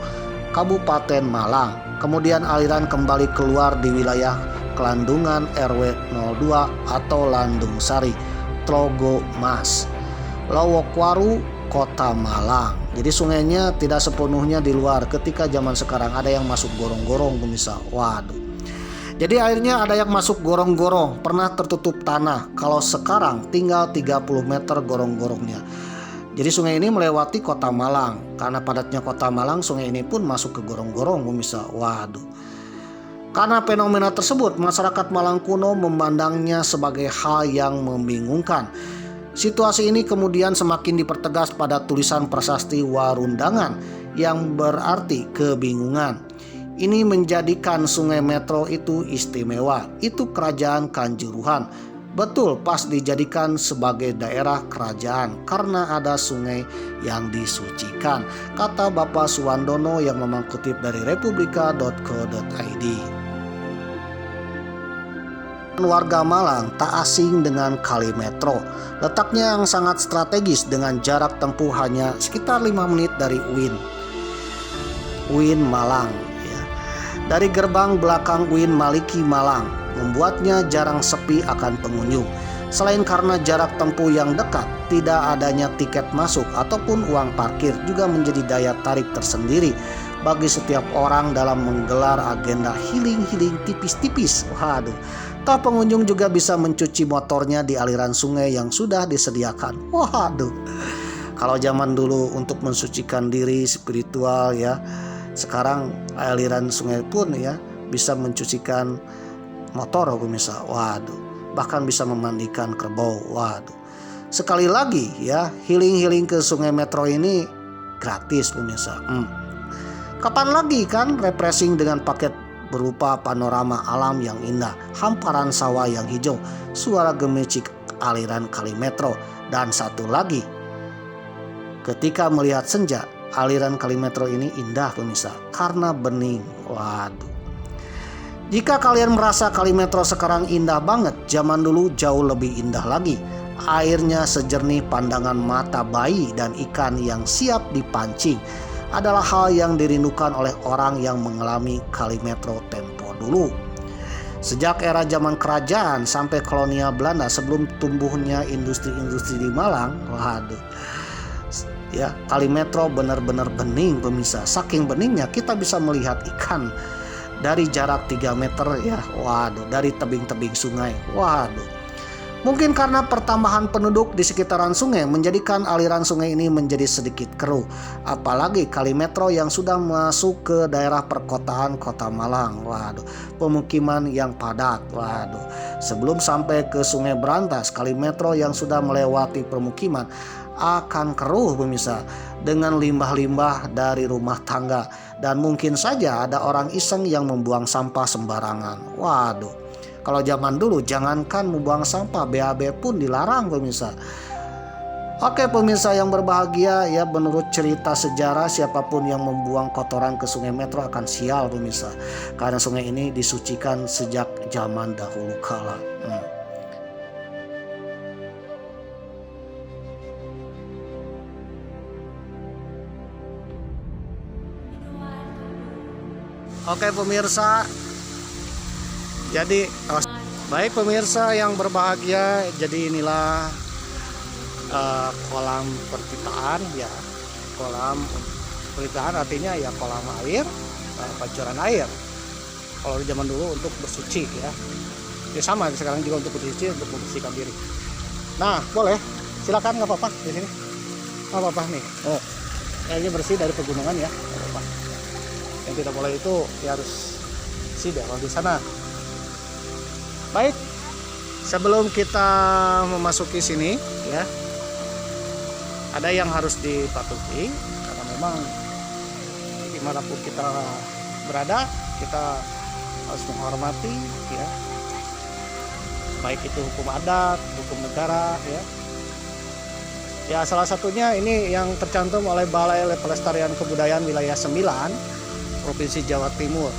S1: Kabupaten Malang. Kemudian aliran kembali keluar di wilayah Kelandungan RW 02 atau Landung Sari, Tlogo Mas, Lowokwaru, Kota Malang. Jadi sungainya tidak sepenuhnya di luar. Ketika zaman sekarang ada yang masuk gorong-gorong pemirsa. Waduh. Jadi airnya ada yang masuk gorong-gorong, pernah tertutup tanah. Kalau sekarang tinggal 30 meter gorong-gorongnya. Jadi sungai ini melewati Kota Malang. Karena padatnya Kota Malang, sungai ini pun masuk ke gorong-gorong pemirsa. Waduh. Karena fenomena tersebut, masyarakat Malang kuno memandangnya sebagai hal yang membingungkan. Situasi ini kemudian semakin dipertegas pada tulisan prasasti Warundangan yang berarti kebingungan. Ini menjadikan Sungai Metro itu istimewa. Itu kerajaan Kanjuruhan. Betul pas dijadikan sebagai daerah kerajaan karena ada sungai yang disucikan, kata Bapak Suwandono yang memang kutip dari republika.co.id. Warga Malang tak asing dengan Kali Metro. Letaknya yang sangat strategis dengan jarak tempuh hanya sekitar 5 menit dari UIN Malang. Ya. Dari gerbang belakang UIN Maliki Malang, membuatnya jarang sepi akan pengunjung. Selain karena jarak tempuh yang dekat, tidak adanya tiket masuk ataupun uang parkir juga menjadi daya tarik tersendiri bagi setiap orang dalam menggelar agenda healing tipis-tipis. Waduh. Toh pengunjung juga bisa mencuci motornya di aliran sungai yang sudah disediakan. Waduh. Kalau zaman dulu untuk mensucikan diri spiritual ya, sekarang aliran sungai pun ya bisa mencucikan motor pemirsa. Waduh. Bahkan bisa memandikan kerbau. Waduh. Sekali lagi ya, healing ke Sungai Metro ini gratis pemirsa. Kapan lagi kan refreshing dengan paket berupa panorama alam yang indah, hamparan sawah yang hijau, suara gemericik aliran Kali Metro, dan satu lagi, ketika melihat senja, aliran Kali Metro ini indah pemirsa karena bening. Waduh. Jika kalian merasa Kali Metro sekarang indah banget, zaman dulu jauh lebih indah lagi. Airnya sejernih pandangan mata bayi dan ikan yang siap dipancing adalah hal yang dirindukan oleh orang yang mengalami Kali Metro tempo dulu. Sejak era zaman kerajaan sampai kolonial Belanda sebelum tumbuhnya industri-industri di Malang, waduh. Ya, Kali Metro benar-benar bening pemirsa. Saking beningnya kita bisa melihat ikan dari jarak 3 meter ya. Waduh, dari tebing-tebing sungai. Waduh. Mungkin karena pertambahan penduduk di sekitaran sungai menjadikan aliran sungai ini menjadi sedikit keruh. Apalagi Kali Metro yang sudah masuk ke daerah perkotaan Kota Malang. Waduh, pemukiman yang padat. Waduh, sebelum sampai ke Sungai Berantas, Kali Metro yang sudah melewati permukiman akan keruh pemirsa, dengan limbah-limbah dari rumah tangga. Dan mungkin saja ada orang iseng yang membuang sampah sembarangan. Waduh. Kalau zaman dulu jangankan membuang sampah, BAB pun dilarang pemirsa. Oke pemirsa yang berbahagia, ya menurut cerita sejarah siapapun yang membuang kotoran ke Sungai Metro akan sial pemirsa. Karena sungai ini disucikan sejak zaman dahulu kala. Oke pemirsa, jadi baik pemirsa yang berbahagia, jadi inilah kolam perpitaan ya. Kolam perpitaan artinya ya kolam air, pancuran air. Kalau di zaman dulu untuk bersuci ya. Ya sama sekarang juga untuk bersuci, untuk membersihkan diri. Nah boleh, silakan, nggak apa-apa di sini. Nggak apa-apa nih. Oh, ini bersih dari pegunungan ya. Nggak apa-apa. Yang tidak boleh itu ya harus bersih kalau di sana. Baik, sebelum kita memasuki sini ya, ada yang harus dipatuhi karena memang dimanapun kita berada kita harus menghormati ya, baik itu hukum adat, hukum negara ya. Ya salah satunya ini yang tercantum oleh Balai Pelestarian Kebudayaan Wilayah 9 Provinsi Jawa Timur.